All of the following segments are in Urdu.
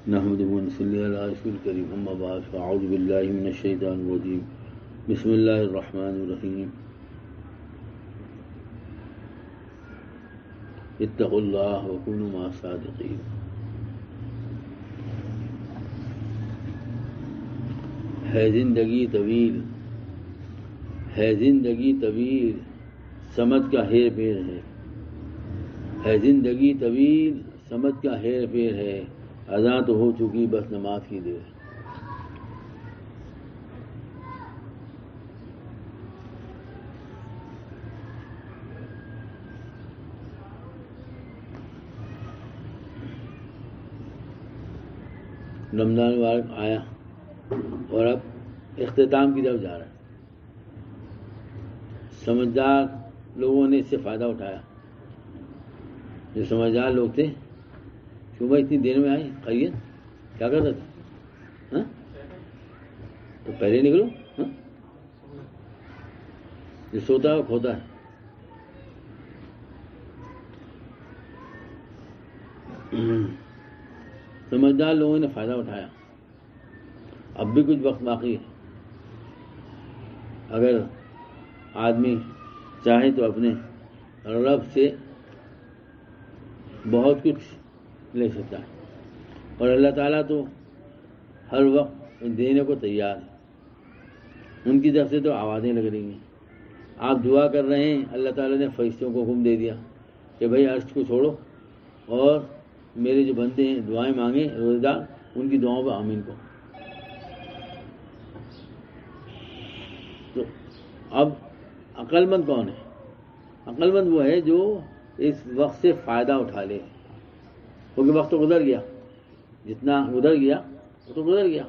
نحمده ونصلي على رسول الكريم أما بعد فأعوذ بالله من الشيطان الرجيم بسم الله الرحمن الرحيم اتقوا الله وكونوا مع الصادقين. ہے زندگی طویل، ہے زندگی طویل، سمجھ کا ہیر پھیر ہے زندگی طویل، سمجھ کا ہیر پھیر ہے، اذاں تو ہو چکی بس نماز کی دیر. رمضان مبارک آیا اور اب اختتام کی طرف جا رہا ہے. سمجھدار لوگوں نے اس سے فائدہ اٹھایا. جو سمجھدار لوگ تھے صبح اتنی دیر میں آئے، خیریت کیا کرتا تھا؟ تو پہلے نکلو. جو سوتا ہے وہ کھوتا ہے. سمجھدار لوگوں نے فائدہ اٹھایا. اب بھی کچھ وقت باقی ہے. اگر آدمی چاہے تو اپنے رب سے بہت کچھ لے سکتا ہے، اور اللہ تعالیٰ تو ہر وقت دینے کو تیار ہے. ان کی طرف سے تو آوازیں لگ رہی ہیں. آپ دعا کر رہے ہیں، اللہ تعالیٰ نے فرشتوں کو حکم دے دیا کہ بھائی عرش کو چھوڑو اور میرے جو بندے ہیں دعائیں مانگیں روزہ دار، ان کی دعاؤں پہ آمین کو. تو اب عقل مند کون ہے؟ عقل مند وہ ہے جو اس وقت سے فائدہ اٹھا لے، کیونکہ وقت تو گزر گیا. جتنا گزر گیا وہ تو گزر گیا.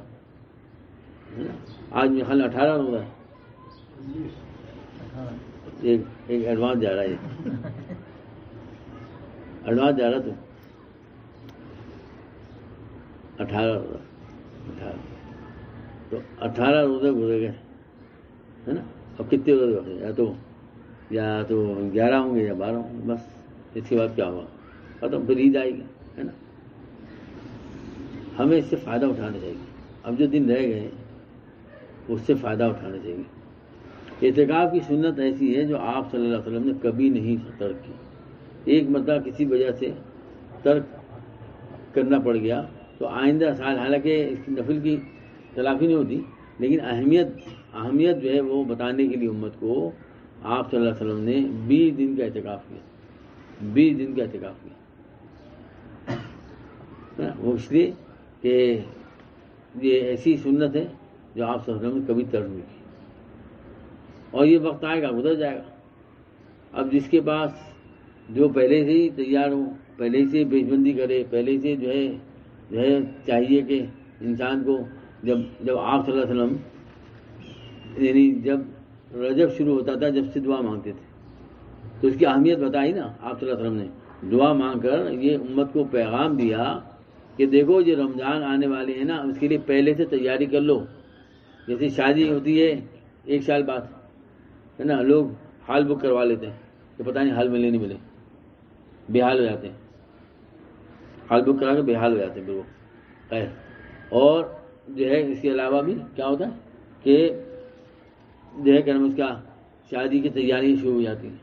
آج میرے خیال 18 روزہ ہے. ایک ایڈوانس جا رہا ہے، ایڈوانس جا رہا تو 18 روزہ، تو 18 روزے گزر گئے ہے نا. اب کتنے روزے بچے؟ یا تو 11 ہوں گے یا 12 ہوں گے. بس اس کے بعد کیا ہوگا؟ ختم. پھر عید آئے گی ہے نا. ہمیں اس سے فائدہ اٹھانا چاہیے. اب جو دن رہ گئے اس سے فائدہ اٹھانا چاہیے. اعتکاف کی سنت ایسی ہے جو آپ صلی اللہ علیہ وسلم نے کبھی نہیں ترک کی. ایک مرتبہ کسی وجہ سے ترک کرنا پڑ گیا تو آئندہ سال، حالانکہ اس کی نفل کی تلافی نہیں ہوتی، لیکن اہمیت جو ہے وہ بتانے کے لیے امت کو آپ صلی اللہ علیہ وسلم نے 20 دن کا اعتکاف کیا. 20 دن کا اعتکاف کیا. وہ اس لیے کہ یہ ایسی سنت ہے جو آپ صلی اللہ علیہ وسلم نے کبھی ترک نہیں کی. اور یہ وقت آئے گا، گزر جائے گا. اب جس کے پاس جو پہلے سے ہی تیار ہو، پہلے سے پیش بندی کرے، پہلے سے جو ہے چاہیے کہ انسان کو جب آپ صلی اللہ علیہ وسلم، یعنی جب رجب شروع ہوتا تھا جب سے دعا مانگتے تھے، تو اس کی اہمیت بتائی نا آپ صلی اللہ علیہ وسلم نے. دعا مانگ کر یہ امت کو پیغام دیا کہ دیکھو یہ رمضان آنے والے ہیں نا، اس کے لیے پہلے سے تیاری کر لو. جیسے شادی ہوتی ہے 1 سال بعد ہے نا، لوگ ہال بک کروا لیتے ہیں کہ پتہ نہیں ہال ملے نہیں ملے، بے حال ہو جاتے ہیں. ہال بک کرا کے بے حال ہو جاتے ہیں پھر وہ. خیر، اور جو ہے اس کے علاوہ بھی کیا ہوتا ہے کہ جو ہے کہ اس کا شادی کی تیاریاں شروع ہو جاتی ہیں.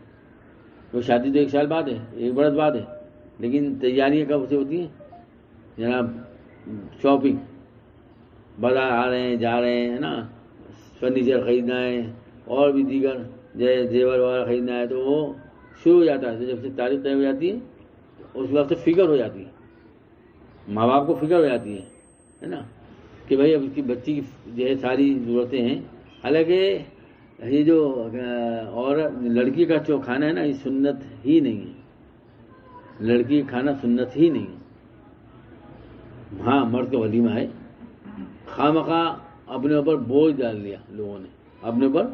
وہ شادی تو 1 سال بعد ہے، 1 برس بعد ہے، لیکن تیاریاں کب سے ہوتی ہیں؟ جناب شاپنگ، بازار آ رہے ہیں جا رہے ہیں نا، فرنیچر خریدنا ہے اور بھی دیگر زیور وغیرہ خریدنا ہے، تو وہ شروع ہو جاتا ہے. تو جب سے تاریخ طے ہو جاتی ہے اس وقت فکر ہو جاتی ہے، ماں باپ کو فکر ہو جاتی ہے نا کہ بھائی اب اس کی بچی کی جو ہے ساری ضرورتیں ہیں. حالانکہ یہ جو عورت لڑکی کا جو کھانا ہے نا، یہ سنت ہی نہیں ہے. لڑکی کا کھانا سنت ہی نہیں ہے. ہاں مرد کا ولیمہ ہے. خواہ مخواہ اپنے اوپر بوجھ ڈال لیا لوگوں نے، اپنے اوپر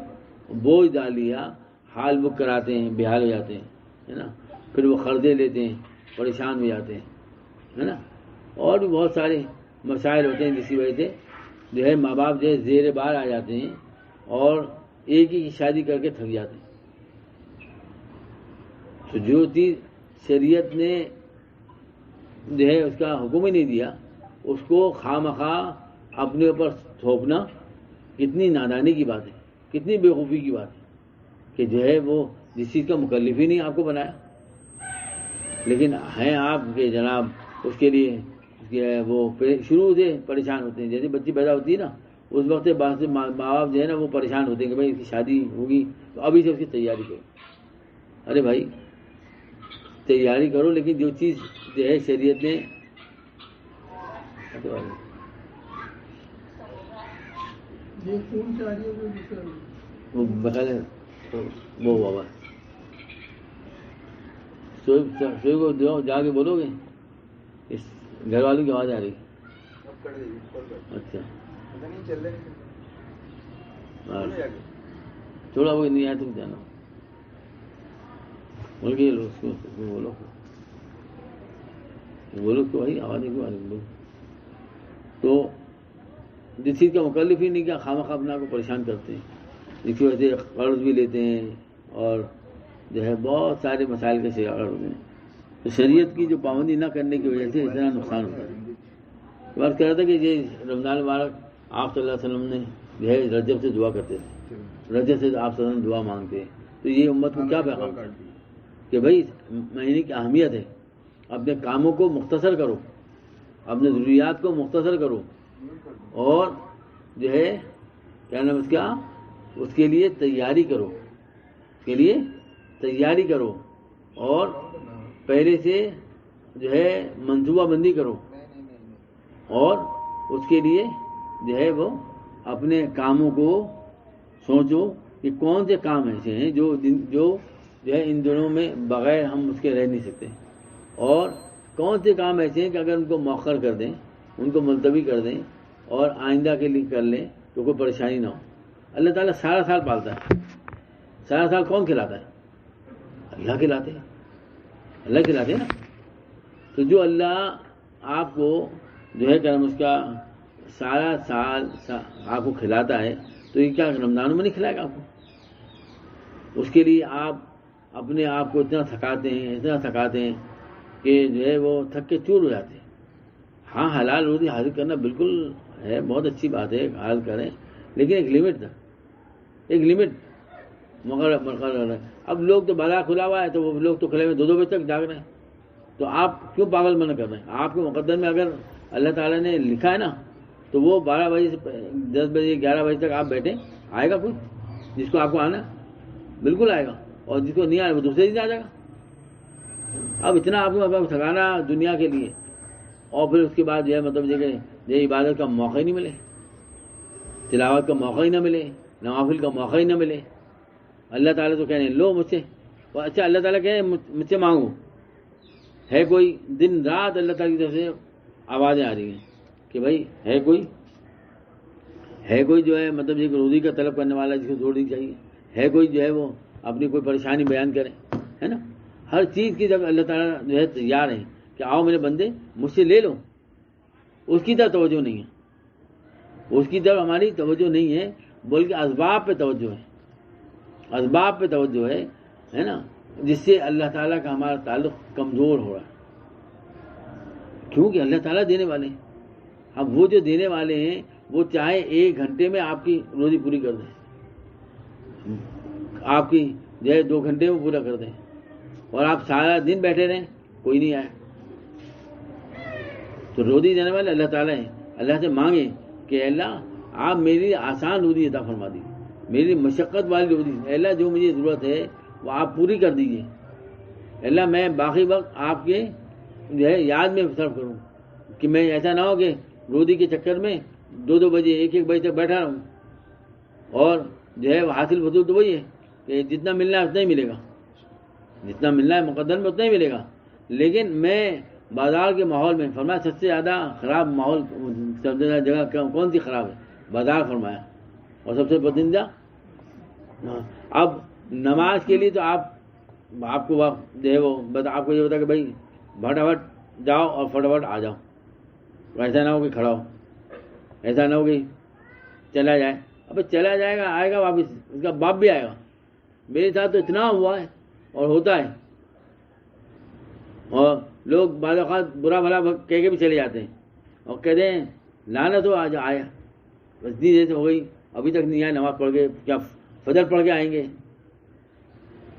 بوجھ ڈال لیا. حال بک کراتے ہیں، بے حال ہو جاتے ہیں ہے نا. پھر وہ قرضے لیتے ہیں، پریشان ہو جاتے ہیں ہے نا. اور بھی بہت سارے مسائل ہوتے ہیں جس کی وجہ سے جو ہے ماں باپ جو ہے زیر بار آ جاتے ہیں اور ایک ہی کی شادی کر کے تھک جاتے ہیں. تو جو چیز شریعت نے جو ہے اس کا حکم ہی نہیں دیا اس کو خواہ مخواہ اپنے اوپر تھوپنا کتنی نادانی کی بات ہے، کتنی بیوقوفی کی بات ہے کہ جو ہے وہ جس چیز کا مکلف ہی نہیں آپ کو بنایا، لیکن ہیں آپ کے جناب اس کے لیے وہ شروع سے پریشان ہوتے ہیں. جیسے بچی پیدا ہوتی ہے نا، اس وقت ماں باپ جو ہے نا وہ پریشان ہوتے ہیں کہ بھائی اس کی شادی ہوگی تو ابھی سے اس کی تیاری کرو. ارے بھائی تیاری کرو، لیکن جو چیز جو ہے شریعت نے وہ بابا سوئی کو جا کے بولو گے، اس گھر والوں کی آواز آ رہی. اچھا تھوڑا وہ نہیں آیا تم جانا بول کے بولو بولو تو بھائی آواز نہیں کیوں آ رہی. تو جس چیز کا مکلف ہی نہیں کیا خواہ مخواہ اپنا کو پریشان کرتے ہیں، جس کی وجہ سے قرض بھی لیتے ہیں اور جو ہے بہت سارے مسائل کا شکار ہوتے ہیں. تو شریعت کی جو پابندی نہ کرنے کی وجہ سے اتنا نقصان ہوتا ہے. بات کر رہا تھا کہ یہ رمضان مبارک آپ صلی اللہ علیہ وسلم نے جو ہے رجب سے دعا کرتے تھے، رجب سے آپ صلی اللہ علیہ وسلم دعا مانگتے ہیں. تو یہ امت کو کیا پیغام کہ بھائی مہینے کی اہمیت ہے، اپنے کاموں کو مختصر کرو، اپنے ضروریات کو مختصر کرو، اور جو ہے کیا نام اس کا، اس کے لیے تیاری کرو، اس کے لیے تیاری کرو، اور پہلے سے جو ہے منصوبہ بندی کرو، اور اس کے لیے جو ہے وہ اپنے کاموں کو سوچو کہ کون سے کام ایسے ہیں جو ہے ان دنوں میں بغیر ہم اس کے رہ نہیں سکتے، اور کون سے کام ایسے ہیں کہ اگر ان کو مؤخر کر دیں، ان کو ملتوی کر دیں اور آئندہ کے لیے کر لیں تو کوئی پریشانی نہ ہو. اللہ تعالیٰ سارا سال پالتا ہے. سارا سال کون کھلاتا ہے؟ اللہ کھلاتے ہیں، اللہ کھلاتے ہیں نا. تو جو اللہ آپ کو جو ہے کرم اس کا سارا سال آپ کو کھلاتا ہے، تو یہ کیا رمضانوں میں نہیں کھلائے گا آپ کو؟ اس کے لیے آپ اپنے آپ کو اتنا تھکاتے ہیں کہ جو ہے وہ تھک کے چور ہو جاتے ہیں. ہاں حلال روزی حاصل کرنا بالکل ہے، بہت اچھی بات ہے، حاصل کریں، لیکن ایک لمٹ تھا، ایک لمٹ مقرر ہے. اب لوگ تو بازار کھلا ہوا ہے تو وہ لوگ تو کھلے ہوئے 2 بجے تک جاگ رہے ہیں، تو آپ کیوں پاگل منع کر رہے ہیں؟ آپ کے مقدر میں اگر اللہ تعالیٰ نے لکھا ہے نا تو وہ 12 بجے سے 10 بجے 11 بجے تک آپ بیٹھیں، آئے گا کچھ؟ جس کو آپ کو آنا بالکل آئے گا، اور جس کو نہیں آئے وہ دوسرے دن آ جائے گا. اب اتنا آپ کو تھکانا دنیا کے لیے، اور پھر اس کے بعد جو ہے مطلب یہ عبادت کا موقع ہی نہیں ملے، تلاوت کا موقع ہی نہ ملے، نوافل کا موقع ہی نہ ملے. اللہ تعالیٰ تو کہہ رہے ہیں لو مجھ سے، اچھا اللہ تعالیٰ کہہ رہے ہیں مجھ سے مانگو. ہے کوئی دن رات اللہ تعالیٰ کی طرف سے آوازیں آ رہی ہیں کہ بھائی ہے کوئی جو ہے مطلب یہ روزی کا طلب کرنے والا جس کو زور دینی چاہیے، ہے کوئی جو ہے وہ اپنی کوئی پریشانی بیان کرے، ہے نا. ہر چیز کی جب اللہ تعالیٰ جو ہے تیار ہے کہ آؤ میرے بندے مجھ سے لے لو، اس کی طرف توجہ نہیں ہے، اس کی طرف ہماری توجہ نہیں ہے، بلکہ اسباب پہ توجہ ہے، اسباب پہ توجہ ہے نا، جس سے اللہ تعالیٰ کا ہمارا تعلق کمزور ہو رہا ہے. کیونکہ اللہ تعالیٰ دینے والے ہیں. اب وہ جو دینے والے ہیں وہ چاہے 1 گھنٹے میں آپ کی روزی پوری کر دیں، آپ کی جو ہے 2 گھنٹے میں پورا کر دیں، اور آپ سارا دن بیٹھے رہیں کوئی نہیں آئے. تو روزی دینے والے اللہ تعالیٰ ہیں. اللہ سے مانگیں کہ اللہ آپ میری آسان روزی عطا فرما دیجیے، میری مشقت والی روزی، اللہ جو مجھے ضرورت ہے وہ آپ پوری کر دیجیے. اللہ میں باقی وقت آپ کے جو ہے یاد میں صرف کروں، کہ میں ایسا نہ ہو کہ روزی کے چکر میں 2 بجے 1 بجے تک بیٹھا رہوں، اور جو ہے حاصل وصول تو وہی ہے کہ جتنا ملنا ہے اتنا ہی ملے گا، جتنا ملنا ہے مقدر میں اتنا ہی ملے گا. لیکن میں بازار کے ماحول میں فرمایا سب سے زیادہ خراب ماحول سب سے زیادہ جگہ کون سی خراب ہے؟ بازار فرمایا، اور سب سے پسندیدہ. اب نماز کے لیے تو آپ کو جو ہے وہ آپ کو یہ ہوتا ہے کہ بھائی پھٹافٹ جاؤ اور فٹافٹ آ جاؤ، ایسا نہ ہو کہ کھڑا ہو، ایسا نہ ہو کہ چلا جائے. اب چلا جائے گا آئے گا واپس، اس کا باپ بھی آئے گا. میرے ساتھ تو اتنا ہوا ہے اور ہوتا ہے، اور لوگ بعض اوقات برا بھلا کہہ کے بھی چلے جاتے ہیں اور کہہ دیں لعنت ہو آج آیا، بس اتنی دیر سے ہو گئی ابھی تک نہیں آئے، نماز پڑھ کے کیا فجر پڑھ کے آئیں گے،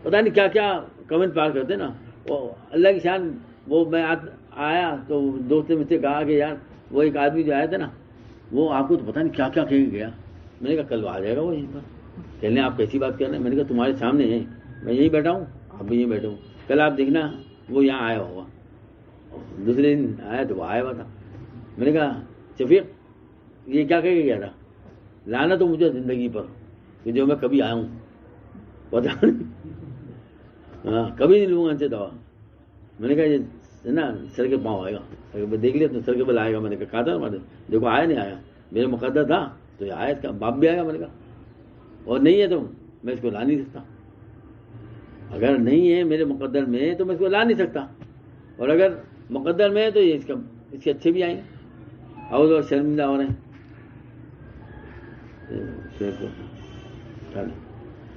پتہ نہیں کیا کیا کمنٹ پار کرتے نا. وہ اللہ کی شان. وہ میں آیا تو دوست نے مجھ سے کہا کہ یار وہ ایک آدمی جو آیا تھا نا وہ آپ کو تو پتہ نہیں کیا کیا کہہ گیا. میں نے کہا کل آ جائے گا وہ یہیں پر. کہنے آپ کیسی بات کر رہے ہیں؟ میں نے کہا تمہارے سامنے ہے، میں یہیں بیٹھا ہوں، آپ بھی یہیں بیٹھے ہوں، کل آپ دیکھنا وہ یہاں آیا ہوگا. دوسرے دن آیا تو وہ آیا ہوا تھا. میں نے کہا شفیق یہ کیا کہہ کے گیا تھا؟ لانا تو مجھے زندگی پر کہ جو میں کبھی آیا ہوں پتا نہیں، ہاں کبھی نہیں لوں گا ان سے دوا. میں نے کہا یہ نا سر کے پاؤں آئے گا، سر کے دیکھ لیا تو سر کے بل آئے گا. میں نے کہا تھا ہمارے دیکھو آیا نہیں آیا، میرے مقدر تھا تو یہ آیا، اس کا باپ بھی آئے گا. میں نے کہا اور نہیں ہے تو میں اس کو لا نہیں سکتا. اگر نہیں ہے میرے مقدر میں تو میں اس کو لا نہیں سکتا، اور اگر مقدر میں ہے تو یہ اس کے اچھے بھی آئیں گے. اور شرمندہ ہو رہے ہیں.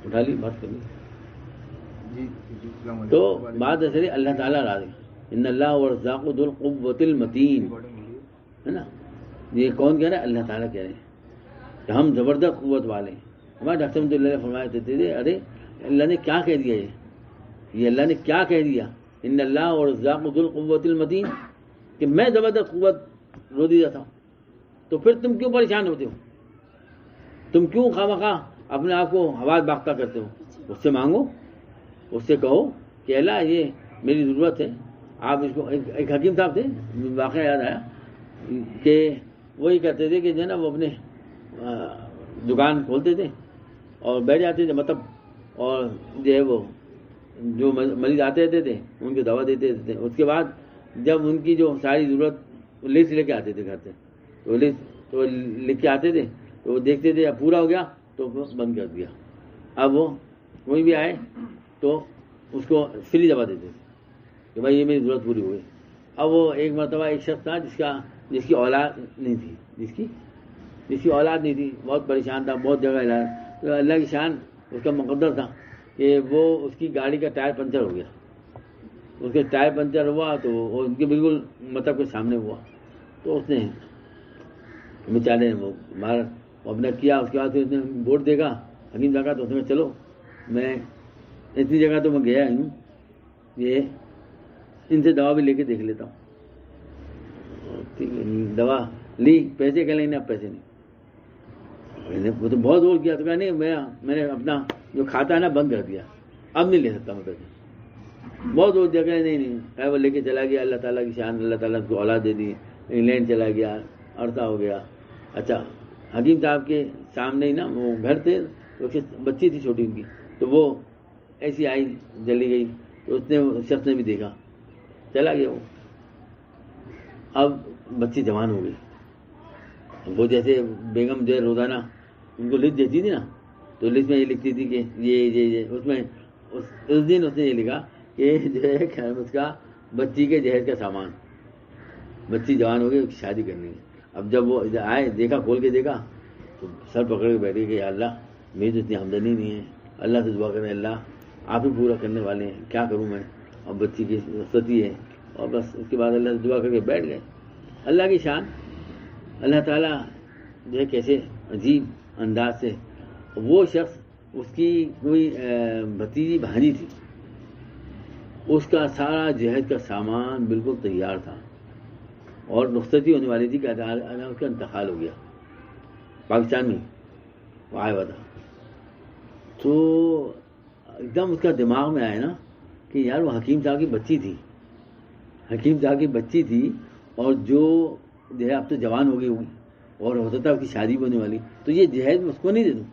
اٹھا لی بات کر لی. تو بات اصل اللہ تعالیٰ راضی. ان اللہ والرزاق ذو القوۃ المتین ہے نا. یہ کون کہہ رہا ہے؟ اللہ تعالیٰ کہہ رہے ہیں کہ ہم زبردست قوت والے ہیں. ہمارے ڈاکٹر رحمۃ اللہ فرمایا دیتے تھے ارے اللہ نے کیا کہہ دیا، یہ اللہ نے کیا کہہ دیا، ان اللہ والرزاق ذو القوۃ المتین، کہ میں زبردست قوت روزی دیتا ہوں. تو پھر تم کیوں پریشان ہوتے ہو؟ تم کیوں خواہ اپنے آپ کو حواس باختہ کرتے ہو؟ اس سے مانگو، اس سے کہو کہ اللہ یہ میری ضرورت ہے. آپ اس کو ایک حکیم صاحب تھے، واقعہ یاد آیا کہ وہی کرتے تھے کہ جو ہے نا وہ اپنے دکان کھولتے تھے اور بیٹھ جاتے تھے مطلب، اور جو ہے وہ جو مریض آتے رہتے تھے ان کو دوا دیتے تھے. اس کے بعد جب ان کی جو ساری ضرورت لسٹ لے کے آتے تھے گھر سے، تو لسٹ تو لکھ کے آتے تھے تو وہ دیکھتے تھے اب پورا ہو گیا تو بند کر دیا. اب وہ کوئی بھی آئے تو اس کو فری دوا دیتے تھے کہ بھائی یہ میری ضرورت پوری ہوئی. اب وہ ایک مرتبہ ایک شخص تھا جس کی اولاد نہیں تھی، جس کی اولاد نہیں تھی، بہت پریشان تھا، بہت جگہ علاج. تو اللہ کی شان اس کا مقدر تھا کہ وہ اس کی گاڑی کا ٹائر پنچر ہو گیا. اس کے ٹائر پنچر ہوا تو وہ ان کے بالکل مطلب کے سامنے ہوا. تو اس نے بیچارے وہ باہر اپنا کیا. اس کے بعد اس نے بورڈ دیکھا حکیم جگہ، تو اس نے کہا چلو میں اتنی جگہ تو میں گیا ہی ہوں، یہ ان سے دوا بھی لے کے دیکھ لیتا ہوں. ٹھیک ہے دوا لی، پیسے کہ لینے، اب پیسے نہیں. وہ تو بہت زور کیا تو کہا نہیں میں نے اپنا جو کھاتا ہے نا بند کر دیا، اب نہیں لے سکتا میں پیسے. بہت زور دیا کہ نہیں وہ لے کے چلا گیا. اللہ تعالیٰ کی شان، اللہ تعالیٰ کو اولاد دے دی. انگلینڈ چلا گیا، عرصہ ہو گیا. اچھا حکیم صاحب کے سامنے ہی نا وہ گھر تھے، بچی تھی چھوٹی ان کی، تو وہ ایسی آئی جلی گئی. تو اس نے شخص نے بھی دیکھا، چلا گیا وہ. اب بچی جوان ہو گئی. وہ جیسے بیگم جو ہے روزانہ ان کو لسٹ دیتی تھی نا، تو لسٹ میں یہ لکھتی تھی کہ یہ اس میں اس دن اس نے یہ لکھا کہ جو ہے اس کا بچی کے جہیز کا سامان. بچی جوان ہو گئی، اس کی شادی کرنی ہے. اب جب وہ آئے دیکھا، کھول کے دیکھا تو سر پکڑ کے بیٹھے کہ یا اللہ میری تو اتنی آمدنی نہیں ہے، اللہ سے دعا کریں اللہ آپ ہی پورا کرنے والے ہیں، کیا کروں میں. اور بچی کی رخصتی ہے، اور بس اس کے بعد اللہ سے دعا کر کے بیٹھ گئے. اللہ کی شان. اللہ تعالیٰ جو ہے کیسے عجیب انداز سے. وہ شخص اس کی کوئی بھتیجی بھانجی تھی، اس کا سارا جہیز کا سامان بالکل تیار تھا اور رخصتی ہونے والی تھی کہ اس کا انتقال ہو گیا پاکستان میں. وہ آیا ہوا تھا تو ایک دم اس کا دماغ میں آیا نا کہ یار وہ حکیم صاحب کی بچی تھی، حکیم صاحب کی بچی تھی، اور جو ہے اب تو جوان ہو گئی ہوگی اور ہوتا تھا اس کی شادی ہونے والی، تو یہ جہیز میں اس کو نہیں دے دوں،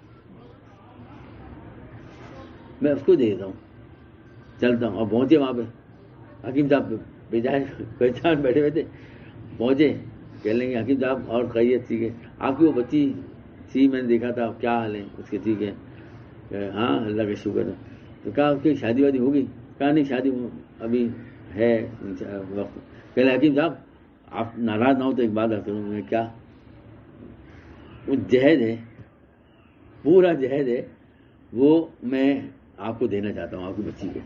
میں اس کو دے دیتا ہوں، چلتا ہوں. اور پہنچے وہاں پہ حکیم صاحب پہچان بیٹھے ہوئے تھے. پہنچے کہہ لیں گے حکیم صاحب اور خیریت ٹھیک ہے، آپ کی وہ بچی تھی میں نے دیکھا تھا، کیا حال ہے اس کے؟ ٹھیک ہے. ہاں اللہ کا شکر ہے. تو کہا اس کی شادی وادی ہوگی؟ کہا نہیں شادی ابھی ہے وقت. کہہ لیں حکیم صاحب آپ ناراض نہ ہو تو ایک بات کروں میں، کیا؟ وہ جہیز ہے، پورا جہیز ہے، وہ میں آپ کو دینا چاہتا ہوں آپ کی بچی کو.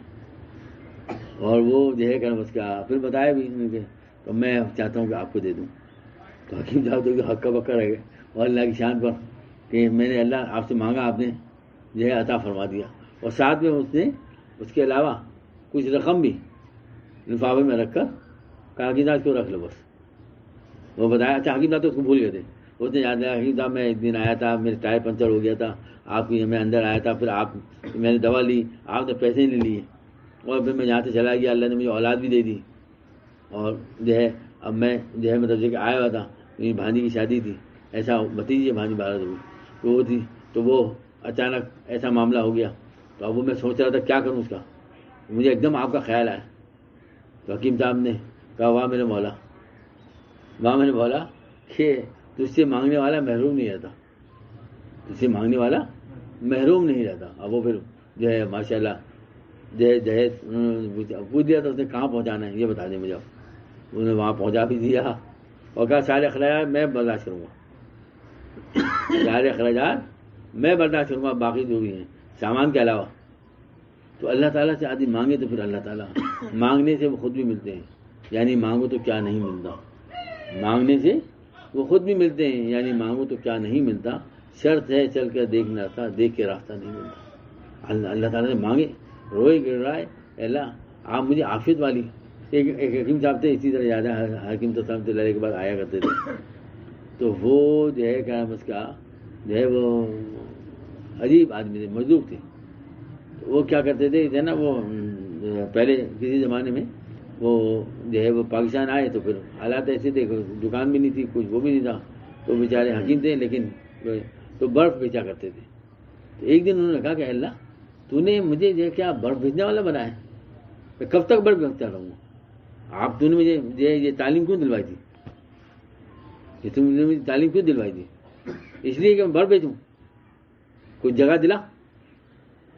اور وہ جو ہے کہ اس کا پھر بتایا بھی کہ تو میں چاہتا ہوں کہ آپ کو دے دوں. تو حکیم صاحب تو ہکا بکا رہ گئے اور اللہ کی شان پر کہ میں نے اللہ آپ سے مانگا، آپ نے جو ہے عطا فرما دیا، اور ساتھ میں اس نے اس کے علاوہ کچھ رقم بھی لفافے میں رکھ کر کہا حکیم صاحب کو رکھ لو بس. وہ بتایا. اچھا حکیم صاحب تو اس کو بھول گئے تھے. اس نے یاد دیا حکیم صاحب میں ایک دن آیا تھا، میرے ٹائر پنچر ہو گیا تھا، آپ کی میں اندر آیا تھا، پھر آپ میں نے دوا لی، آپ نے پیسے نہیں لیے، اور پھر میں یہاں سے چلا گیا، اللہ نے مجھے اولاد بھی دے دی، اور جو ہے اب میں جو ہے مطلب کہ آیا ہوا تھا، میری بھانجی کی شادی تھی، ایسا بھتیجی بھانجی 12 تو وہ تھی، تو وہ اچانک ایسا معاملہ ہو گیا. تو اب وہ میں سوچ رہا تھا کیا کروں اس کا. مجھے ایک دم آپ کا خیال آیا. تو حکیم صاحب نے کہا واہ میرے مولا، واہ میرے مولا کہ تجھ سے مانگنے والا محروم نہیں رہتا، تجھ سے مانگنے والا محروم نہیں رہتا. اب وہ پھر جو ہے ماشاء اللہ جہیز پوچھ دیا تو اس نے کہاں پہنچانا ہے یہ بتا دیں مجھے. انہوں نے وہاں پہنچا بھی دیا اور کہا سارے اخراجات میں برداشت کروں گا، سارے اخراجات میں برداشت کروں گا، باقی جو بھی ہیں سامان کے علاوہ. تو اللہ تعالیٰ سے آدمی مانگے تو پھر اللہ تعالیٰ مانگنے سے وہ خود بھی ملتے ہیں. یعنی مانگو تو کیا نہیں ملتا، مانگنے سے وہ خود بھی ملتے ہیں. یعنی مانگو تو کیا نہیں ملتا، شرط ہے چل کر دیکھنا راستہ، دیکھ کے راستہ نہیں ملتا. اللہ تعالیٰ سے مانگے، روئے گر رہا ہے اللہ آپ مجھے عافیت والی. ایک حکیم صاحب تھے اسی طرح یاد ہے، حکیم تو رحمۃ اللہ علیہ کے بعد آیا کرتے تھے. تو وہ جو ہے کیا اس کا جو ہے وہ عجیب آدمی تھے، مزدور تھے. وہ کیا کرتے تھے نا، وہ پہلے کسی زمانے میں وہ جو ہے وہ پاکستان آئے تو پھر حالات ایسے تھے، دکان بھی نہیں تھی، کچھ وہ بھی نہیں تھا. تو بیچارے حکیم تھے لیکن تو برف بیچا کرتے تھے. تو ایک دن انہوں نے کہا کہ اللہ تو نے مجھے جو کیا برف بھیجنے والا بنایا، میں کب تک برف بھیجتا رہوں گا؟ آپ تو نے مجھے یہ تعلیم کیوں دلوائی تھی، یہ تم نے مجھے تعلیم کیوں دلوائی تھی؟ اس لیے کہ میں برف بھیجوں، کوئی جگہ دلا.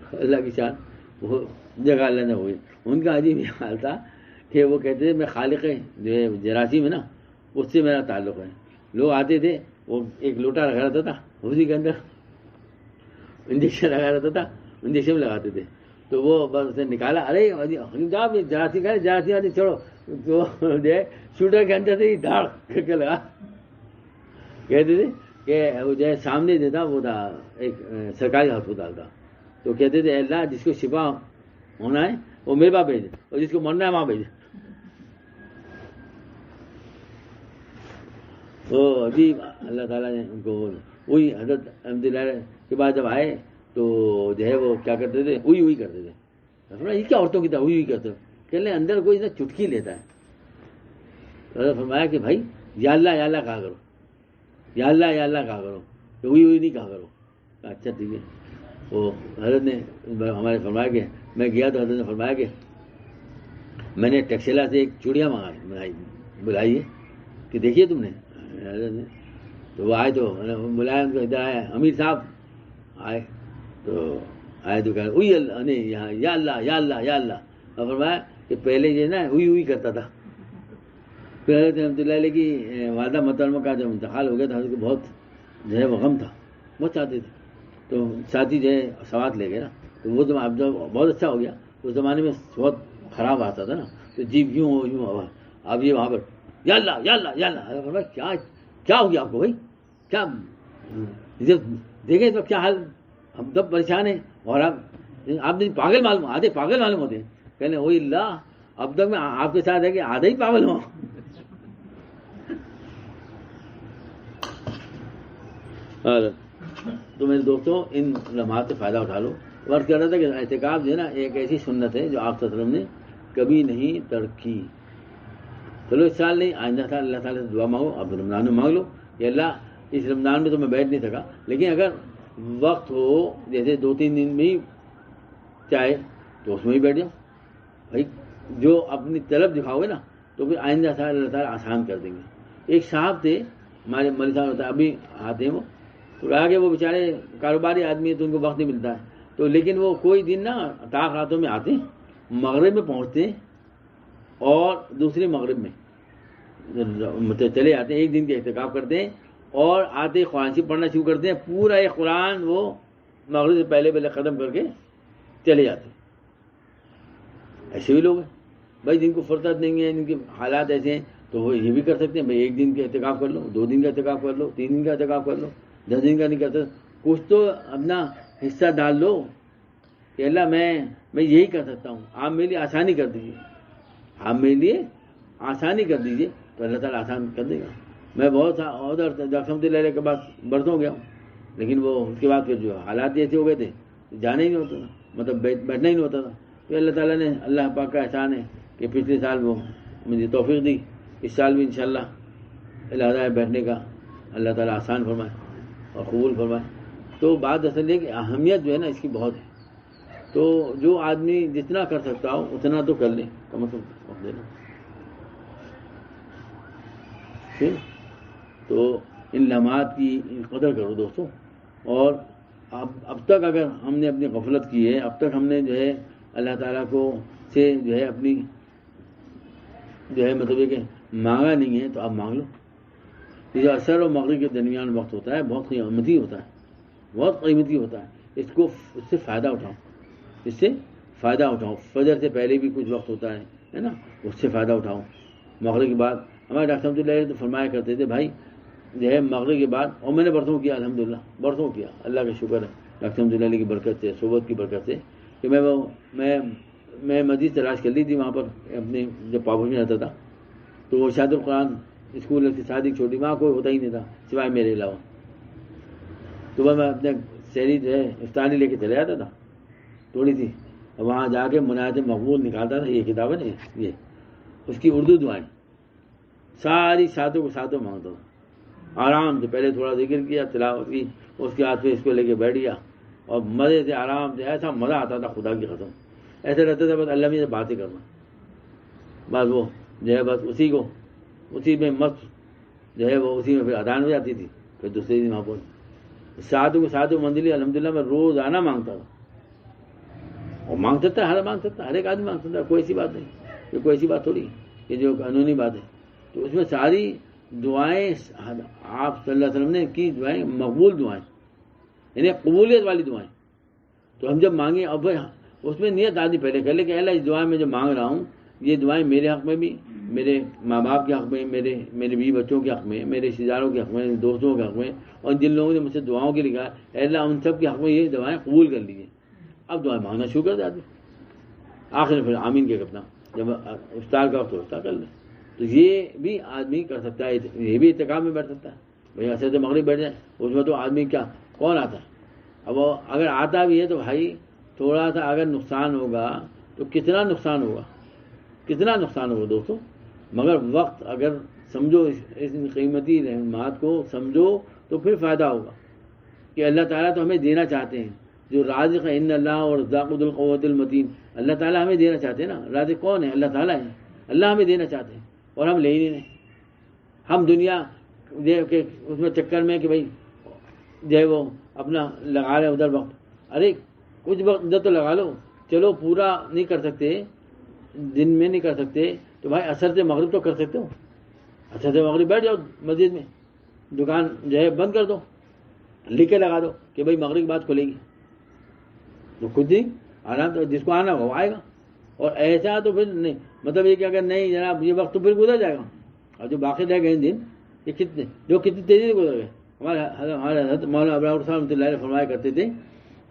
اللہ کی شان وہ جگہ اللہ نے ہوئی. ان کا عجیب یہ حال تھا کہ وہ کہتے تھے میں خالق جو ہے جراثیم ہے نا اس سے میرا تعلق ہے. لوگ آتے تھے، وہ ایک لوٹا رکھا رہتا تھا، اسی کے اندر انجیکشن لگا رہتا تھا، انجیکشن لگاتے تھے. تو وہ بس اسے نکالا، ارے حکیم صاحب یہ جراثیم ہے، جراثیم آتی چھوڑو. تو جو ہے شوٹر کے اندر سے ہی دھاڑ کر کے لگا. کہتے تھے کہ وہ جو ہے سامنے جو تھا وہ تھا ایک سرکاری ہسپتال تھا. تو کہتے تھے اللہ جس کو شفا ہونا ہے وہ میرے پاس بھیجے، اور جس کو مرنا ہے وہاں بھیجے. وہ عجیب اللہ تعالیٰ نے ان کو وہی حضرت احمد اللہ کے بعد جب آئے تو جو ہے وہ کیا کرتے تھے، ہوئی کرتے تھے. یہ کیا عورتوں کی طرح ہوئی کرتے ہو؟ کہنے اندر کوئی نہ چٹکی لیتا ہے. حضرت فرمایا کہ بھائی یا اللہ کہا کرو، یا اللہ کہا کرو، ہوئی نہیں کہا کرو. اچھا ٹھیک ہے. وہ حضرت نے ہمارے فرمایا کہ میں گیا تو حضرت نے فرمایا کہ میں نے ٹیکسیلا سے ایک چوڑیاں بلائی ہے کہ دیکھیے تم نے. حضرت نے تو وہ آئے تو بلایا، ان کو ادھر آیا امیر صاحب آئے تو کہ اوئی اللہ نہیں یہاں یا اللہ. اور فرمایا کہ پہلے یہ نا ہوئی کرتا تھا. پھر حضرت رحمۃ اللہ علیہ کی والدہ محترمہ کا جب انتقال ہو گیا تھا، حضرت کو بہت جو ہے وہ غم تھا، بہت چاہتے تھے. تو ساتھی جو ہے سوات لے گئے نا، تو وہ زمانہ اب جب بہت اچھا ہو گیا. اس زمانے میں بہت خراب آتا تھا نا، تو جیب یوں اب یہ وہاں پر یا اللہ. کیا ہو گیا آپ کو بھائی، کیا جب دیکھیں تو کیا حال، ہم سب پریشان ہیں اور آپ نے پاگل معلوم، آدھے پاگل معلوم ہوتے ہیں. کہنے وہی اللہ اب تک میں آپ کے ساتھ ہے کہ آدھا ہی پاگل ہوں. تو میرے دوستوں ان لمحات سے فائدہ اٹھا لو. ورد کر رہا تھا کہ اعتکاف جو ہے نا ایک ایسی سنت ہے جو آپ صلی اللہ علیہ وسلم نے کبھی نہیں ترک کی. چلو اس سال نہیں، آئندہ سال اللہ تعالیٰ سے دعا مانگو، اب رمضان میں مانگ لو کہ اللہ اس رمضان میں تو میں بیٹھ نہیں سکا، لیکن اگر وقت ہو جیسے 2-3 دن بھی چاہے تو اس میں ہی بیٹھ جاؤ بھائی. جو اپنی طلب دکھاؤ گے نا تو پھر آئندہ سال اللہ تعالیٰ آسان کر دیں گے. ایک صاحب تھے ہمارے مولوی صاحب ہوتا ہے، ابھی آتے ہیں وہ، تو آگے وہ بیچارے کاروباری آدمی ہے تو ان کو وقت نہیں ملتا ہے. تو لیکن وہ کوئی دن نا طاق راتوں میں آتے ہیں، مغرب میں پہنچتے ہیں اور دوسرے مغرب میں چلے آتے ہیں. ایک دن کے احتکاف کرتے ہیں اور آتے قرآن شریف پڑھنا شروع کرتے ہیں. پورا ایک قرآن وہ مغرب سے پہلے ختم کر کے چلے جاتے ہیں. ایسے بھی لوگ ہیں بھائی جن کو فرصت نہیں ہے، جن کے حالات ایسے ہیں تو وہ یہ بھی کر سکتے ہیں بھائی 1 دن کا اعتکاف کر لو, 2 دن کا اعتکاف کر لو, 3 دن کا اعتکاف کر لو, 10 دن کا نہیں کرتے, کچھ تو اپنا حصہ ڈال لو کہ اللہ میں یہی کر سکتا ہوں, آپ میرے لیے آسانی کر دیجیے, آپ میرے لیے آسانی کر دیجیے, تو اللہ تعالیٰ آسان کر دے گا. میں بہت ادھر رحمت اللہ علیہ کے بعد برسوں گیا ہوں, لیکن وہ اس کے بعد پھر جو حالات ایسے ہو گئے تھے جانا ہی نہیں ہوتا تھا, مطلب بیٹھنا ہی نہیں ہوتا تھا. تو اللہ تعالیٰ نے, اللہ پاک کا احسان ہے کہ پچھلے سال وہ مجھے توفیق دی, اس سال بھی انشاءاللہ ارادہ ہے بیٹھنے کا, اللہ تعالیٰ آسان فرمائے اور قبول فرمائے. تو بات اصل ہے کہ اہمیت جو ہے نا اس کی بہت ہے. تو جو آدمی جتنا کر سکتا ہو اتنا تو کر لے, کم از کم وقت دینا. ٹھیک, تو ان لمحات کی قدر کرو دوستوں. اور اب تک اگر ہم نے اپنی غفلت کی ہے, اب تک ہم نے جو ہے اللہ تعالیٰ کو سے جو ہے اپنی جو ہے مطلب یہ کہ مانگا نہیں ہے, تو آپ مانگ لو. یہ جو عصر و مغرب کے درمیان وقت ہوتا ہے بہت قیمتی ہوتا ہے, بہت قیمتی ہوتا ہے. اس سے فائدہ اٹھاؤ, اس سے فائدہ اٹھاؤ. فجر سے پہلے بھی کچھ وقت ہوتا ہے نا, اس سے فائدہ اٹھاؤ. مغرب کے بعد ہمارے ڈاکٹر رحمۃ اللہ علیہ تو فرمایا کرتے تھے بھائی جو ہے مغرب کے بعد, اور میں نے برسوں کیا الحمدللہ, برسوں کیا, اللہ کا شکر ہے ڈاکٹر رحمۃ اللہ علیہ کی برکت سے, صحبت کی برکت سے, کہ میں مسجد تلاش کر لی تھی وہاں پر اپنے جب پاپوش میں رہتا تھا. تو وہ شاہد القرآن اسکول کی شادی چھوٹی, وہاں کوئی ہوتا ہی نہیں تھا سوائے میرے علاوہ. تو میں اپنے شہری جو ہے افطاری لے کے چلے جاتا تھا تھوڑی سی, وہاں جا کے مناجات مقبول نکالتا تھا. یہ کتاب ہے یہ اس کی اردو دعائیں ساری ساتوں کو ساتوں مانگتا تھا آرام سے. پہلے تھوڑا ذکر کیا, تلاوت کی, اس کے ہاتھ پہ اس کو لے کے بیٹھ گیا اور مزے سے آرام سے, ایسا مزہ آتا تھا خدا کی قسم. ایسے رہتا تھا بس اللہ میں سے باتیں کرنا, بس وہ جو ہے بس اسی میں مست جو ہے وہ اسی میں پھر اذان ہو جاتی تھی. پھر دوسرے دن وہاں پہنچ ساتوں کو ساتوں منزلی الحمدللہ میں روزانہ مانگتا تھا. اور مانگ سکتا ہے, ہر ایک آدمی مانگ سکتا ہے, کوئی ایسی بات نہیں, یہ کوئی ایسی بات تھوڑی کہ جو قانونی بات ہے. تو اس میں ساری دعائیں آپ صلی اللہ علیہ وسلم نے کی, دعائیں مقبول دعائیں, یعنی قبولیت والی دعائیں. تو ہم جب مانگیں, اب اس میں نیت آدمی پہلے کر لے کہ اللہ اس دعائیں میں جو مانگ رہا ہوں یہ دعائیں میرے حق میں بھی, میرے ماں باپ کے حق میں, میرے بیوی بچوں کے حق میں, میرے رشتے داروں کے حق میں, دوستوں کے حق میں, اور جن لوگوں نے مجھ سے دعاؤں کے لکھا ہے اللہ ان سب کے حق میں یہ دعائیں قبول کر لیجیے. اب دعائیں مانگنا شروع کر دے آدمی, آخر میں پھر آمین کے کرنا, جب افطار کا وقت افطار کر لیں. تو یہ بھی آدمی کر سکتا ہے, یہ بھی اعتکاف میں بیٹھ سکتا ہے. بھائی عصر سے مغرب بیٹھ جائے, اس میں تو آدمی کیا کون آتا ہے. اب وہ اگر آتا بھی ہے تو بھائی تھوڑا سا اگر نقصان ہوگا تو کتنا نقصان ہوگا دوستوں. مگر وقت اگر سمجھو اس قیمتی رحمات کو سمجھو تو پھر فائدہ ہوگا کہ اللہ تعالیٰ تو ہمیں دینا چاہتے ہیں. جو رازق ہے ان اللہ اور رزاق ذو القوۃ المتین, اللہ تعالیٰ ہمیں دینا چاہتے ہیں نا. رازق کون ہے؟ اللہ تعالیٰ ہے. اللہ ہمیں دینا چاہتے ہیں اور ہم لے ہی نہیں رہے. ہم دنیا کے اس میں چکر میں کہ بھائی جو ہے وہ اپنا لگا رہے ادھر وقت, ارے کچھ وقت ادھر تو لگا لو. چلو پورا نہیں کر سکتے, دن میں نہیں کر سکتے تو بھائی عصر سے مغرب تو کر سکتے ہو. عصر سے مغرب بیٹھ جاؤ مسجد میں, دکان جو ہے بند کر دو, لکھ کے لگا دو کہ بھائی مغرب کی بعد کھلے گی. تو خود ہی آرام سے جس کو آنا ہو وہ آئے گا. اور ایسا تو پھر نہیں, مطلب یہ کہ اگر نہیں جناب یہ وقت تو پھر گزر جائے گا. اور جو باقی رہ گئے دن یہ کتنی تیزی سے گزر گئے. ہمارے حضرت مولانا ابراہیم صاحب رحمۃ اللہ علیہ فرمایا کرتے تھے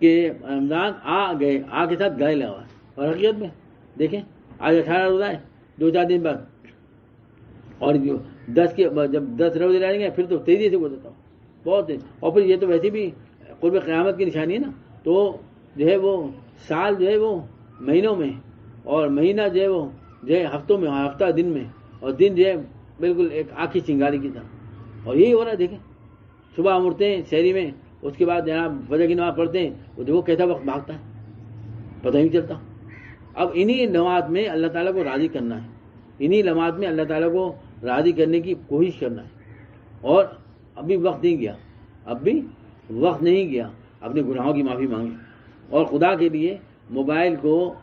کہ رمضان آ کے ساتھ گئے لگا. اور حقیقت میں دیکھیں آج 18 روزہ ہے, 2-4 دن بعد, اور جو 10 کے جب 10 روزے رہیں گے پھر تو تیزی سے گزرتا ہوں بہت تیز. اور پھر یہ تو ویسے بھی قرب قیامت کی نشانی ہے نا. تو جو ہے وہ سال جو ہے وہ مہینوں میں, اور مہینہ جو ہے وہ جو ہے ہفتوں میں, ہفتہ دن میں, اور دن جو ہے بالکل ایک آنکھی چنگاری کی طرح. اور یہی ہو رہا ہے. دیکھیں صبح ہم اٹھتے ہیں شہری میں, اس کے بعد جناب فجر کی نماز پڑھتے ہیں, وہ دیکھو کیسا وقت بھاگتا ہے پتہ ہی نہیں چلتا. اب انہی لمحات میں اللہ تعالیٰ کو راضی کرنا ہے, انہی لمحات میں اللہ تعالیٰ کو راضی کرنے کی کوشش کرنا ہے. اور ابھی وقت نہیں گیا, اپنے گناہوں کی معافی مانگی. اور خدا کے لیے موبائل کو,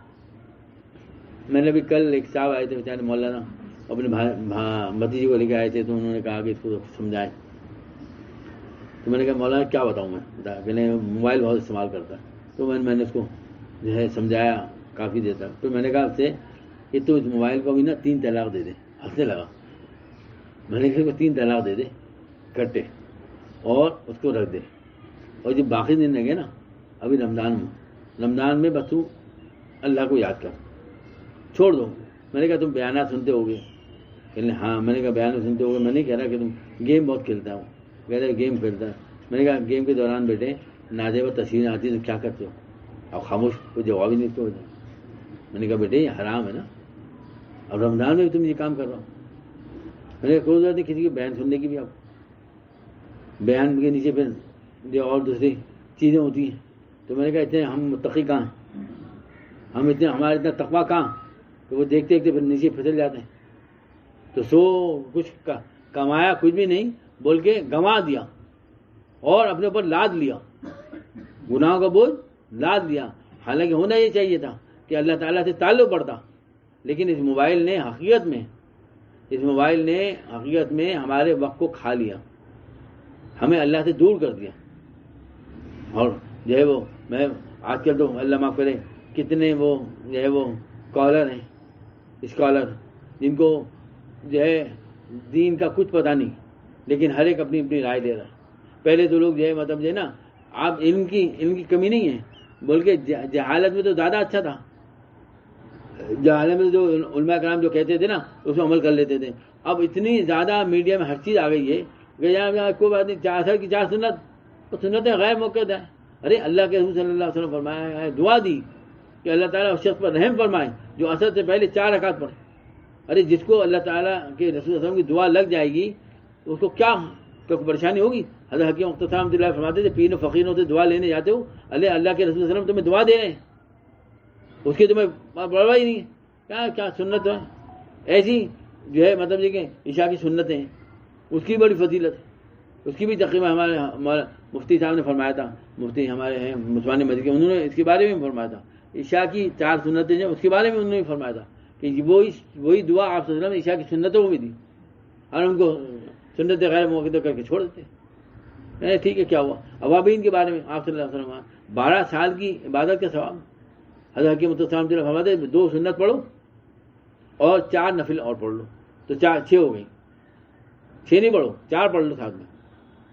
میں نے بھی کل ایک صاحب آئے تھے بیچارے مولانا, اپنے بھتیجے کو لے کے آئے تھے, تو انہوں نے کہا کہ اس کو سمجھائے. تو میں نے کہا مولانا کیا بتاؤں میں, کہ موبائل بہت استعمال کرتا ہے. تو میں نے اس کو جو ہے سمجھایا کافی دیر تک. تو میں نے کہا اس سے کہ تو اس موبائل کو بھی نا 3 طلاق دے دے. ہنسنے لگا میں نے کہا 3 طلاق دے دے کٹے اور اس کو رکھ دے، اور جو باقی دن لگے نا ابھی رمضان میں بس تو اللہ کو یاد کر، چھوڑ دو۔ میں نے کہا تم بیانات سنتے ہو گے؟ کہ ہاں۔ میں نے کہا بیانات سنتے ہو گے، میں نہیں کہہ رہا کہ تم گیم بہت کھیلتا ہو، کہہ رہے گیم کھیلتا ہے۔ میں نے کہا گیم کے دوران بیٹے نازیبہ تصویریں آتی تو کیا کرتے ہو؟ اب خاموش، کوئی جواب ہی نہیں تو ہو جائے۔ میں نے کہا بیٹے یہ حرام ہے نا، اب رمضان میں بھی تم یہ کام کر رہا ہو۔ میں نے کہا کوئی ضرورت نہیں کسی کی بیان سننے کی بھی، اب بیان کے نیچے پھر جو اور دوسری چیزیں ہوتی ہیں۔ تو میں نے کہا اتنے ہم متقی کہاں ہیں، ہمارا اتنا تقویٰ کہاں کہ وہ دیکھتے دیکھتے پھر نیچے پھسل جاتے ہیں۔ تو کچھ کمایا کچھ بھی نہیں بول کے گنوا دیا اور اپنے اوپر لاد لیا، گناہوں کا بوجھ لاد لیا۔ حالانکہ ہونا یہ چاہیے تھا کہ اللہ تعالیٰ سے تعلق بڑھتا، لیکن اس موبائل نے حقیقت میں ہمارے وقت کو کھا لیا، ہمیں اللہ سے دور کر دیا۔ اور جو ہے وہ میں آج کل تو اللہ معاف کرے کتنے وہ جو ہے وہ اسکالر جن کو جو ہے دین کا کچھ پتہ نہیں، لیکن ہر ایک اپنی اپنی رائے دے رہا ہے۔ پہلے تو لوگ جو ہے مطلب جو ہے نا، آپ علم کی کمی نہیں ہے بول کے جہالت میں تو زیادہ اچھا تھا، جہالت میں جو علماء کرام جو کہتے تھے نا اس میں عمل کر لیتے تھے۔ اب اتنی زیادہ میڈیا میں ہر چیز آ گئی ہے کہ یہاں کوئی بات نہیں، 4 کی 4 سنتیں غیر موقع ہے۔ ارے اللہ کے رسول صلی اللہ علیہ وسلم فرمایا ہے، دعا دی کہ اللہ تعالیٰ اس شخص پر رحم فرمائے جو عصر سے پہلے 4 رکعت پڑھے۔ ارے جس کو اللہ تعالیٰ کے رسول صلی اللہ علیہ وسلم کی دعا لگ جائے گی اس کو کیا پریشانی ہوگی؟ حضرت حکیم مختصر رحمۃ اللہ فرماتے تھے پیر و فقیروں سے دعا لینے جاتے ہو، اللہ کے رسول صلی اللہ علیہ وسلم تمہیں دعا دے رہے ہیں، اس کی تمہیں پرواہ ہی نہیں ہے۔ کیا سنت ہے ایسی جو ہے مطلب یہ کہ عشاء کی سنتیں ہیں، اس کی بڑی فضیلت ہے، اس کی بھی تقریبا ہمارے مفتی صاحب نے فرمایا تھا، مفتی ہمارے ہیں مسلمان مسجد کے، انہوں نے اس کے بارے میں فرمایا تھا، عشاء کی 4 سنتیں جو اس کے بارے میں انہوں نے فرمایا تھا کہ وہی دعا آپ صلی اللہ علیہ وسلم نے عشاء کی سنتوں کو بھی دی، اور ان کو سنت غیر موقع کر کے چھوڑ دیتے۔ ٹھیک ہے کیا ہوا؟ اوابین کے بارے میں آپ صلی اللہ علیہ وسلم 12 سال کی عبادت کا ثواب، حضرت حکیم مختصر رحمۃ اللہ فرماتے 2 سنت پڑھو اور 4 نفل اور پڑھ لو تو 6 ہو گئی، 6 نہیں پڑھو 4 پڑھ لو ساتھ میں،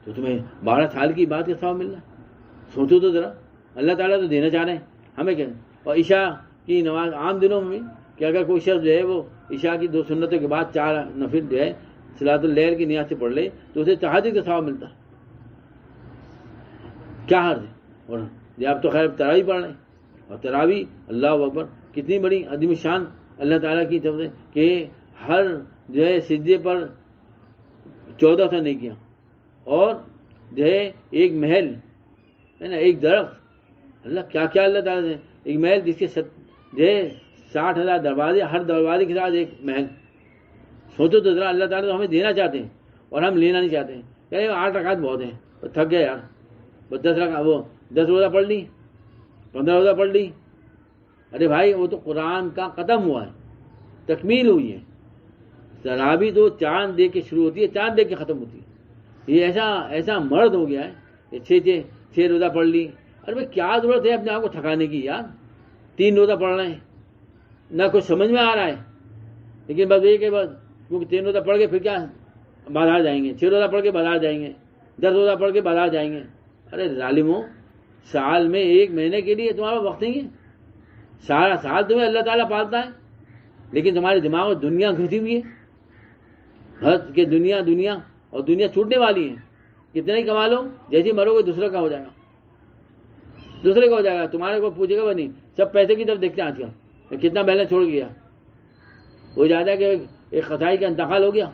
تو تمہیں 12 سال کی عبادت کا ثواب مل رہا ہے۔ سوچو تو ذرا، اللہ تعالیٰ تو دینا چاہ رہے ہیں ہمیں کیا۔ اور عشاء کی نماز عام دنوں میں بھی کہ اگر کوئی شخص جو ہے وہ عشاء کی 2 سنتوں کے بعد 4 نفل جو ہے صلاۃ اللیل کی نیت سے پڑھ لے تو اسے تہجد کا ثواب ملتا ہے، کیا حرج ہے؟ اور آپ تو خیر تراویح پڑھ رہے ہیں، اور تراویح اللہ اکبر کتنی بڑی عظیم شان اللہ تعالیٰ کی طرف سے کہ ہر جو ہے سجدے پر 1400 نہیں کیا، اور جو ہے ایک محل ہے نا، ایک درخت، اللہ کیا کیا اللہ تعالیٰ سے، ایک محل جس کے جو ہے 60,000 دروازے، ہر دروازے کے ساتھ ایک محل۔ سوچو تو ذرا، اللہ تعالیٰ تو ہمیں دینا چاہتے ہیں اور ہم لینا نہیں چاہتے ہیں۔ کہ 8 رکعت بہت ہیں، تھک گئے یار، بس 10 رکعت، وہ 10 روزہ پڑھ لی، 15 روزہ پڑھ لی۔ ارے بھائی وہ تو قرآن کا ختم ہوا ہے، تکمیل ہوئی ہے۔ تراویح تو چاند دیکھ کے شروع ہوتی ہے، چاند دیکھ کے ختم ہوتی ہے۔ یہ ایسا مرد ہو گیا ہے کہ 6 روزہ پڑھ لی۔ ارے بھائی کیا ضرورت ہے اپنے آپ کو تھکانے کی یار، 3 روزہ پڑھ رہے ہیں، نہ کچھ سمجھ میں آ رہا ہے، لیکن بس یہ کہ بس کیونکہ 3 روزہ پڑھ کے پھر کیا بازار جائیں گے، 6 روزہ پڑھ کے بازار جائیں گے، 10 روزہ پڑھ کے بازار جائیں گے۔ ارے ظالموں، سال میں 1 مہینے کے لیے تمہارا وقت نہیں ہے، سارا سال تمہیں اللہ تعالیٰ پالتا ہے، لیکن تمہارے دماغ میں دنیا گھسی ہوئی ہے، ہر کہ دنیا اور دنیا چھوٹنے والی ہے، کتنا ہی کما لو، جیسے مرو گے دوسرے کا ہو جائے گا، تمہارے کو پوچھے گا نہیں، سب پیسے کی طرف دیکھتے ہیں آج کل، کتنا بیلنس چھوڑ گیا۔ وہ جاتا ہے کہ ایک خطائی کا انتقال ہو گیا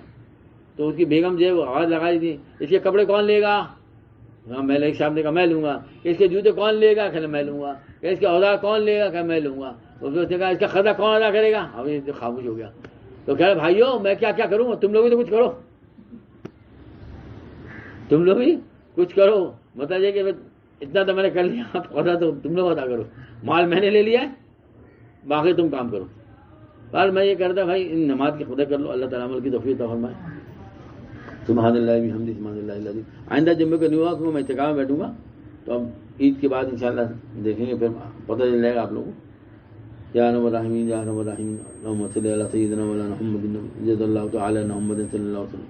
تو اس کی بیگم جو ہے وہ آواز لگائی تھی، اس کے کپڑے کون لے گا؟ میں ایک صاحب نے کہا میں لوں گا۔ اس کے جوتے کون لے گا؟ کہ میں لوں گا۔ اس کے اوزار کون لے گا؟ کہ میں لوں گا۔ اس نے کہا اس کا خرچہ کون ادا کرے گا؟ ابھی خاموش ہو گیا۔ تو کہہ رہے بھائیو میں کیا کروں گا، تم لوگ بھی تو کچھ کرو، تم لوگ بھی کچھ کرو، مطلب یہ کہ اتنا تو میں نے کر لیا، آپ خدا تو تم لوگ ادا کرو، مال میں نے لے لیا ہے، باقی تم کام کرو۔ بال میں یہ کرتا بھائی ان نماز کی خدا کر لو، اللہ تعالیٰ عمل کی توفیق عطا فرمائے۔ سبحان اللہ بحمدہ سبحان اللہ العظیم۔ آئندہ جمعے کو نہیں ہوا کہ میں اعتکاف میں بیٹھوں گا، تو اب عید کے بعد انشاءاللہ دیکھیں گے، پھر پتہ چل جائے گا آپ لوگوں کو۔ یا رب الرحمین یا رب الرحمین اللہم صلی علی سیدنا مولانا محمد جزا اللہ تعالی محمد صلی اللہ علیہ وسلم۔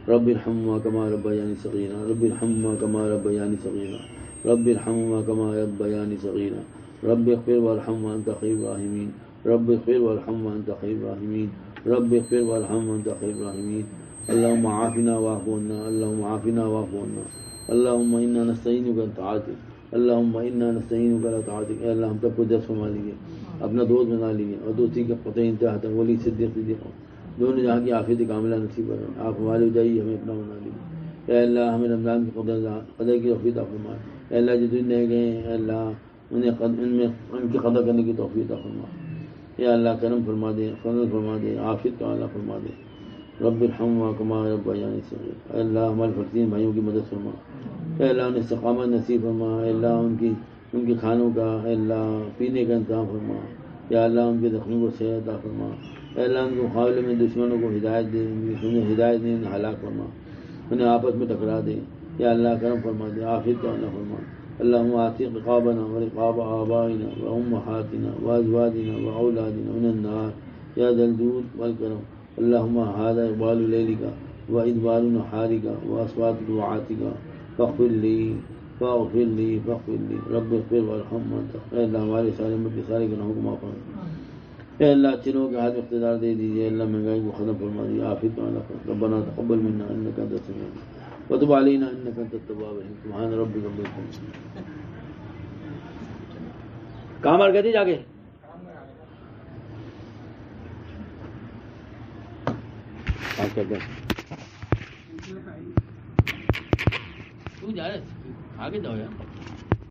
رب ارحمهما كما ربياني صغيرا رب ارحمهما كما ربياني صغيرا رب ارحمهما كما ربياني صغيرا رب اغفر وارحم وانت خير الراحمين رب اغفر وارحم وانت خير الراحمين رب اغفر وارحم وانت خير الراحمين اللهم عافنا واعف عنا اللهم عافنا واعف عنا اللهم انا نستعينك على طاعتك اللهم انا نستعينك على طاعتك اے اللہ ہم سب کو دست فرما لیجیے اپنا دوست بنا لیجیے اور دوستی کے قطعی انتہا تک ولی صدیق دونوں جہاں کی عافیت کاملہ نصیب کریں آپ ہمارے جائیے ہمیں اپنا بنا لیجیے اے اللہ ہمیں رمضان کی قدر کی توفیق عطا فرما اے اللہ جو دن رہ گئے اے اللہ ان کی قدر کرنے کی توفیق عطا فرما یا اللہ کرم فرما دے فضل فرما دے عافیت کا اعلیٰ فرما دے رب ارحمہما کما ربیانی صغیرا اے اللہ ہمارے فقیر بھائیوں کی مدد فرما اے اللہ انہیں استقامت نصیب فرما اے اللہ ان کی کھانوں کا اے اللہ پینے کا انتظام فرما یا اللہ ان کے زخموں کو صحت عطا فرما اے اللہ ان کے مقابلے میں دشمنوں کو ہدایت دے انہیں ہدایت دے انہیں ہلاک فرما انہیں آپس میں ٹکرا دے یا اللہ کرم فرما دے عافیت کا اعلیٰ فرما اللهم اعتق رقابنا ورقاب آبائنا وأمهاتنا وأزواجنا وأولادنا من النار يا ذا الجود والكرم اللهم هذا إقبال ليلك وإدبار نهارك وأصوات دعاتك فاغفر لي فاغفر لي رب اغفر وارحم وانت اے اللہ ہمارے سارے ملک کے سارے گناہوں کو معاف فرما اے اللہ اچھے لوگوں کے ہاتھ میں اقتدار دے دیجیے اللہ مہنگائی کو ختم فرما دیجیے عافیت کا اعلیٰ فرما ربنا تقبل منا انك انت السميع العليم وتب علينا انك انت التواب الرحيم سبحان ربك رب العزة کام آر کہتی جا کے تو جا رہے آگے جاؤ یار